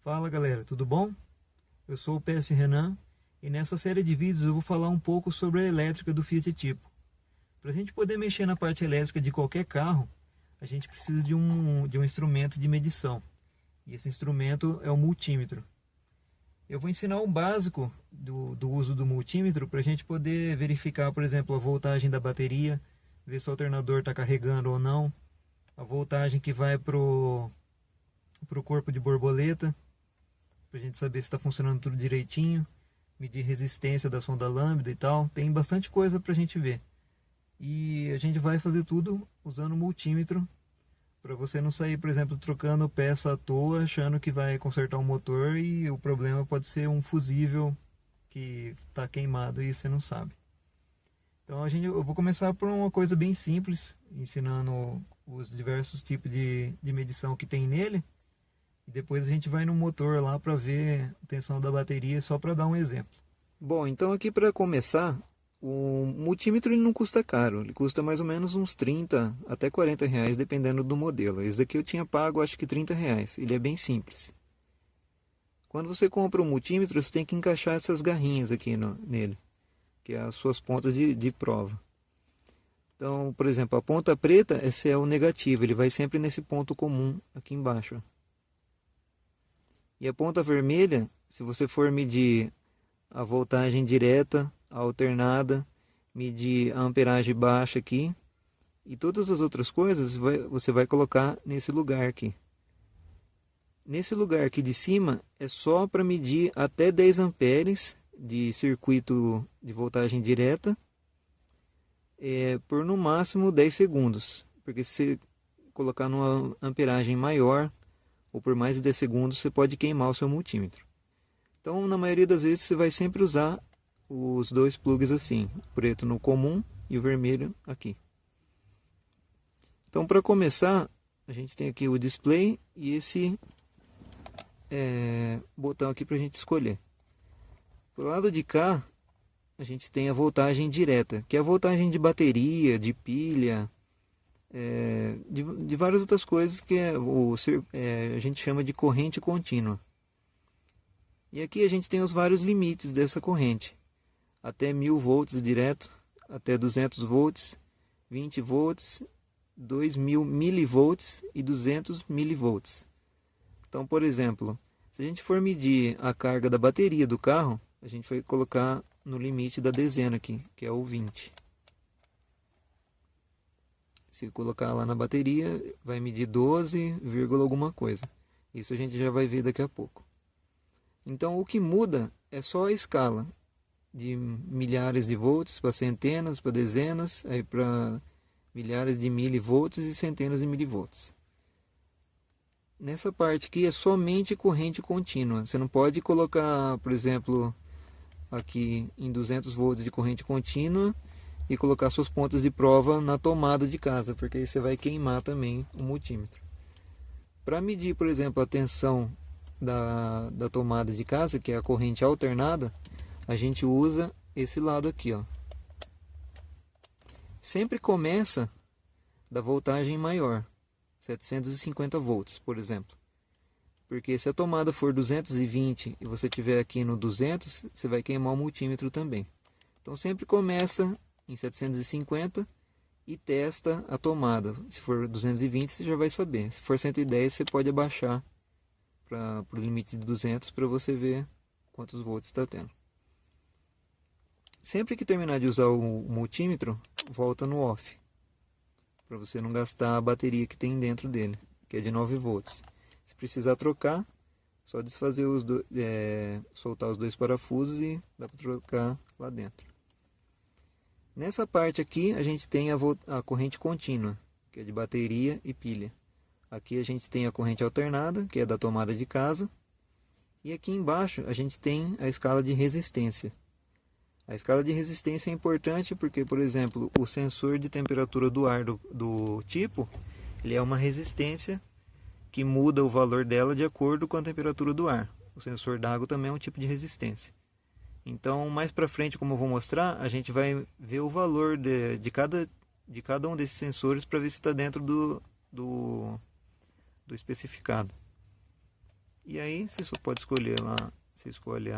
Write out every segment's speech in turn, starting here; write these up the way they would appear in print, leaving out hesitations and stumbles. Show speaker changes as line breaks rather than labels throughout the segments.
Fala galera, tudo bom? Eu sou o PS Renan e nessa série de vídeos eu vou falar um pouco sobre a elétrica do Fiat Tipo. Para a gente poder mexer na parte elétrica de qualquer carro, a gente precisa de um instrumento de medição. E esse instrumento é o multímetro. Eu vou ensinar o básico do uso do multímetro para a gente poder verificar, por exemplo, a voltagem da bateria, ver se o alternador está carregando ou não, a voltagem que vai para o corpo de borboleta, para a gente saber se está funcionando tudo direitinho, medir resistência da sonda lambda e tal. Tem bastante coisa para a gente ver. E a gente vai fazer tudo usando o multímetro, para você não sair, por exemplo, trocando peça à toa, achando que vai consertar um motor e o problema pode ser um fusível que está queimado e você não sabe. Então eu vou começar por uma coisa bem simples, ensinando os diversos tipos de medição que tem nele. E depois a gente vai no motor lá para ver a tensão da bateria, só para dar um exemplo. Bom, então aqui para começar, o multímetro ele não custa caro, ele custa mais ou menos uns 30 até 40 reais, dependendo do modelo. Esse daqui eu tinha pago acho que 30 reais, ele é bem simples. Quando você compra um multímetro, você tem que encaixar essas garrinhas aqui nele, que é as suas pontas de prova. Então, por exemplo, a ponta preta, esse é o negativo, ele vai sempre nesse ponto comum aqui embaixo. E a ponta vermelha, se você for medir a voltagem direta, a alternada, medir a amperagem baixa aqui, e todas as outras coisas você vai colocar nesse lugar aqui. Nesse lugar aqui de cima é só para medir até 10 amperes de circuito de voltagem direta por no máximo 10 segundos. Porque se você colocar numa amperagem maior ou por mais de 10 segundos, você pode queimar o seu multímetro. Então, na maioria das vezes, você vai sempre usar os dois plugs assim, o preto no comum e o vermelho aqui. Então, para começar, a gente tem aqui o display e esse botão aqui para a gente escolher. Pro lado de cá, a gente tem a voltagem direta, que é a voltagem de bateria, de pilha, de várias outras coisas que a gente chama de corrente contínua. E aqui a gente tem os vários limites dessa corrente. Até 1000 volts direto, até 200 volts, 20 volts, 2000 milivolts e 200 milivolts. Então, por exemplo, se a gente for medir a carga da bateria do carro, a gente vai colocar no limite da dezena aqui, que é o 20. Se colocar lá na bateria, vai medir 12, alguma coisa. Isso a gente já vai ver daqui a pouco. Então, o que muda é só a escala. De milhares de volts para centenas, para dezenas, aí para milhares de milivolts e centenas de milivolts. Nessa parte aqui é somente corrente contínua. Você não pode colocar, por exemplo, aqui em 200 volts de corrente contínua e colocar suas pontas de prova na tomada de casa, porque aí você vai queimar também o multímetro. Para medir, por exemplo, a tensão da tomada de casa, que é a corrente alternada, a gente usa esse lado aqui, ó. Sempre começa da voltagem maior, 750 volts, por exemplo. Porque se a tomada for 220 e você tiver aqui no 200, você vai queimar o multímetro também. Então sempre começa em 750 e testa a tomada. Se for 220, você já vai saber. Se for 110, você pode abaixar para o limite de 200 para você ver quantos volts está tendo. Sempre que terminar de usar o multímetro, volta no off, para você não gastar a bateria que tem dentro dele, que é de 9 volts. Se precisar trocar, só desfazer soltar os dois parafusos e dá para trocar lá dentro. Nessa parte aqui a gente tem a corrente contínua, que é de bateria e pilha. Aqui a gente tem a corrente alternada, que é da tomada de casa. E aqui embaixo a gente tem a escala de resistência. A escala de resistência é importante porque, por exemplo, o sensor de temperatura do ar do tipo, ele é uma resistência que muda o valor dela de acordo com a temperatura do ar. O sensor d'água também é um tipo de resistência. Então, mais para frente, como eu vou mostrar, a gente vai ver o valor de cada um desses sensores para ver se está dentro do especificado. E aí você só pode escolher lá, você escolhe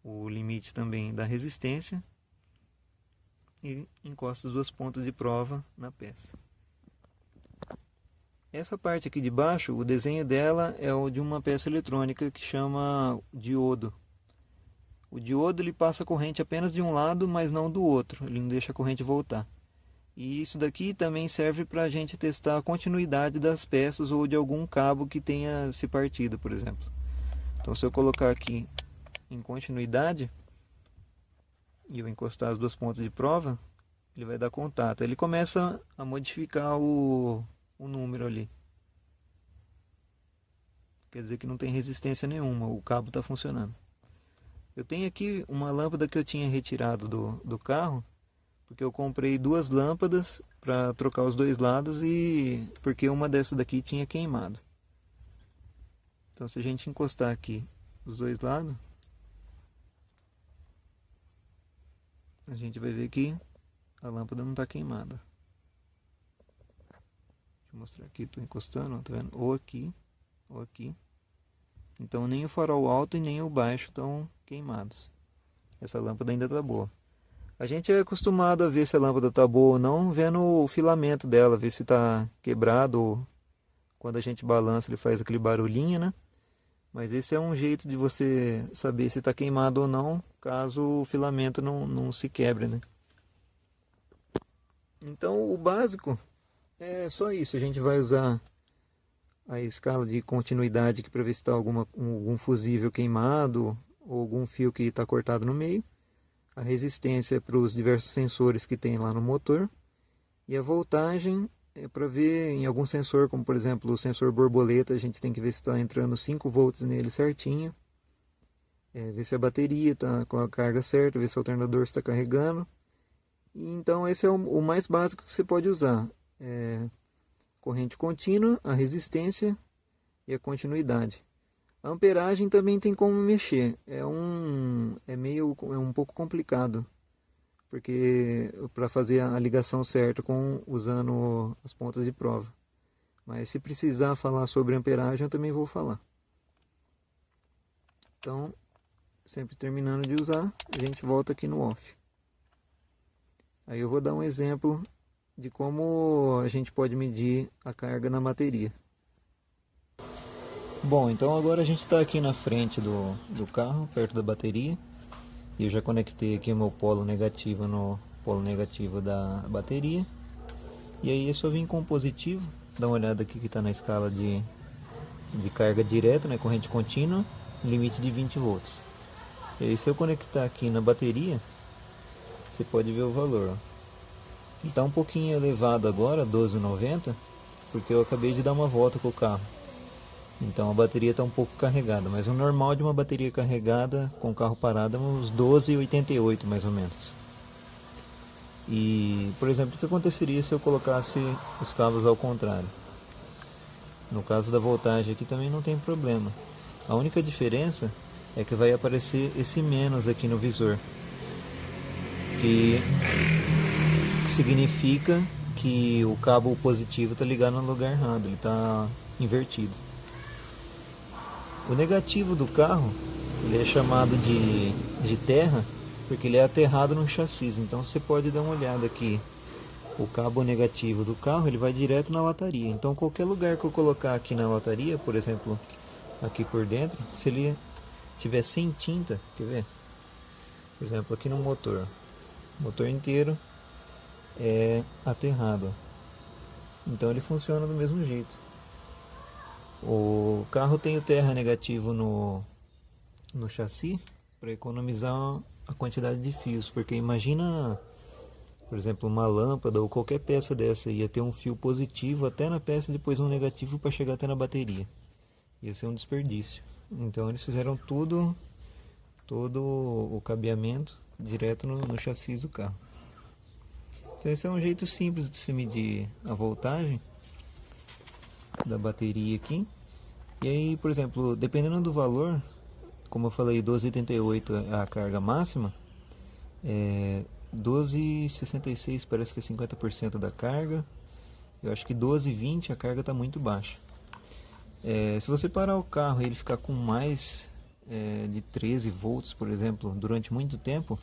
o limite também da resistência e encosta as duas pontas de prova na peça. Essa parte aqui de baixo, o desenho dela é o de uma peça eletrônica que chama diodo. O diodo ele passa a corrente apenas de um lado, mas não do outro, ele não deixa a corrente voltar. E isso daqui também serve para a gente testar a continuidade das peças ou de algum cabo que tenha se partido, por exemplo. Então se eu colocar aqui em continuidade e eu encostar as duas pontas de prova, ele vai dar contato. Ele começa a modificar o número ali. Quer dizer que não tem resistência nenhuma, o cabo está funcionando. Eu tenho aqui uma lâmpada que eu tinha retirado do carro, porque eu comprei duas lâmpadas para trocar os dois lados e porque uma dessas daqui tinha queimado. Então se a gente encostar aqui os dois lados, a gente vai ver que a lâmpada não está queimada. Deixa eu mostrar aqui, estou encostando, tá vendo? Ou aqui, ou aqui. Então nem o farol alto e nem o baixo estão queimados. Essa lâmpada ainda está boa. A gente é acostumado a ver se a lâmpada está boa ou não, vendo o filamento dela, ver se está quebrado, ou quando a gente balança ele faz aquele barulhinho, né? Mas esse é um jeito de você saber se está queimado ou não, caso o filamento não se quebre, né? Então o básico é só isso, a gente vai usar a escala de continuidade aqui para ver se está algum fusível queimado ou algum fio que está cortado no meio. A resistência para os diversos sensores que tem lá no motor. E a voltagem é para ver em algum sensor, como por exemplo o sensor borboleta, a gente tem que ver se está entrando 5 volts nele certinho. Ver se a bateria está com a carga certa, ver se o alternador está carregando. E então esse é o mais básico que você pode usar. Corrente contínua, a resistência e a continuidade. A amperagem também tem como mexer, é um pouco complicado, porque para fazer a ligação certa usando as pontas de prova. Mas se precisar falar sobre amperagem, eu também vou falar. Então, sempre terminando de usar, a gente volta aqui no off. Aí eu vou dar um exemplo de como a gente pode medir a carga na bateria. Bom, então agora a gente está aqui na frente do carro, perto da bateria. E eu já conectei aqui o meu polo negativo no polo negativo da bateria. E aí é só vir com o positivo, dá uma olhada aqui que está na escala de carga direta, né, corrente contínua, limite de 20 volts. E aí se eu conectar aqui na bateria, você pode ver o valor. Ele está um pouquinho elevado agora, 12,90, porque eu acabei de dar uma volta com o carro. Então a bateria está um pouco carregada, mas o normal de uma bateria carregada com o carro parado é uns 12,88 mais ou menos. E, por exemplo, o que aconteceria se eu colocasse os cabos ao contrário? No caso da voltagem aqui também não tem problema. A única diferença é que vai aparecer esse menos aqui no visor, que significa que o cabo positivo está ligado no lugar errado, ele está invertido. O negativo do carro, ele é chamado de terra, porque ele é aterrado no chassi. Então você pode dar uma olhada aqui. O cabo negativo do carro, ele vai direto na lataria. Então qualquer lugar que eu colocar aqui na lataria, por exemplo, aqui por dentro, se ele tiver sem tinta, quer ver? Por exemplo, aqui no motor. O motor inteiro é aterrado. Então ele funciona do mesmo jeito. O carro tem o terra negativo no chassi para economizar a quantidade de fios, porque imagina, por exemplo, uma lâmpada ou qualquer peça dessa ia ter um fio positivo até na peça e depois um negativo para chegar até na bateria. Ia ser um desperdício. Então eles fizeram todo o cabeamento direto no chassi do carro. Então esse é um jeito simples de se medir a voltagem da bateria aqui. E aí, por exemplo, dependendo do valor, como eu falei, 12,88 é a carga máxima, 12,66 parece que é 50% da carga. Eu acho que 12,20 a carga está muito baixa. Se você parar o carro e ele ficar com mais de 13 volts, por exemplo, durante muito tempo,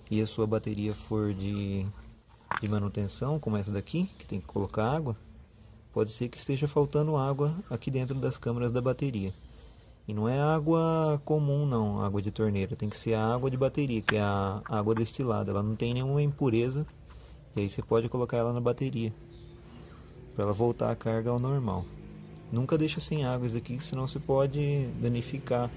e a sua bateria for de manutenção, como essa daqui, que tem que colocar água, pode ser que esteja faltando água aqui dentro das câmaras da bateria. E não é água comum não, água de torneira, tem que ser a água de bateria, que é a água destilada, ela não tem nenhuma impureza, e aí você pode colocar ela na bateria, para ela voltar a carga ao normal. Nunca deixa sem água isso aqui, senão você pode danificar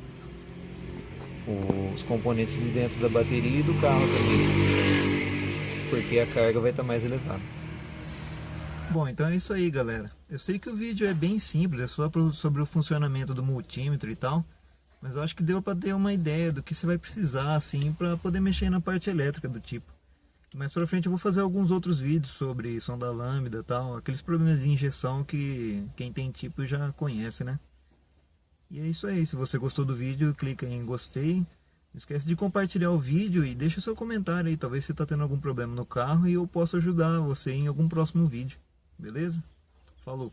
os componentes de dentro da bateria e do carro também, porque a carga vai estar mais elevada. Bom, então é isso aí, galera. Eu sei que o vídeo é bem simples, é só sobre o funcionamento do multímetro e tal, mas eu acho que deu para ter uma ideia do que você vai precisar assim para poder mexer na parte elétrica do tipo. Mais pra frente eu vou fazer alguns outros vídeos sobre sonda lambda e tal, aqueles problemas de injeção que quem tem tipo já conhece, né? E é isso aí, se você gostou do vídeo, clica em gostei. Não esquece de compartilhar o vídeo e deixa seu comentário aí, talvez você está tendo algum problema no carro e eu possa ajudar você em algum próximo vídeo. Beleza? Falou!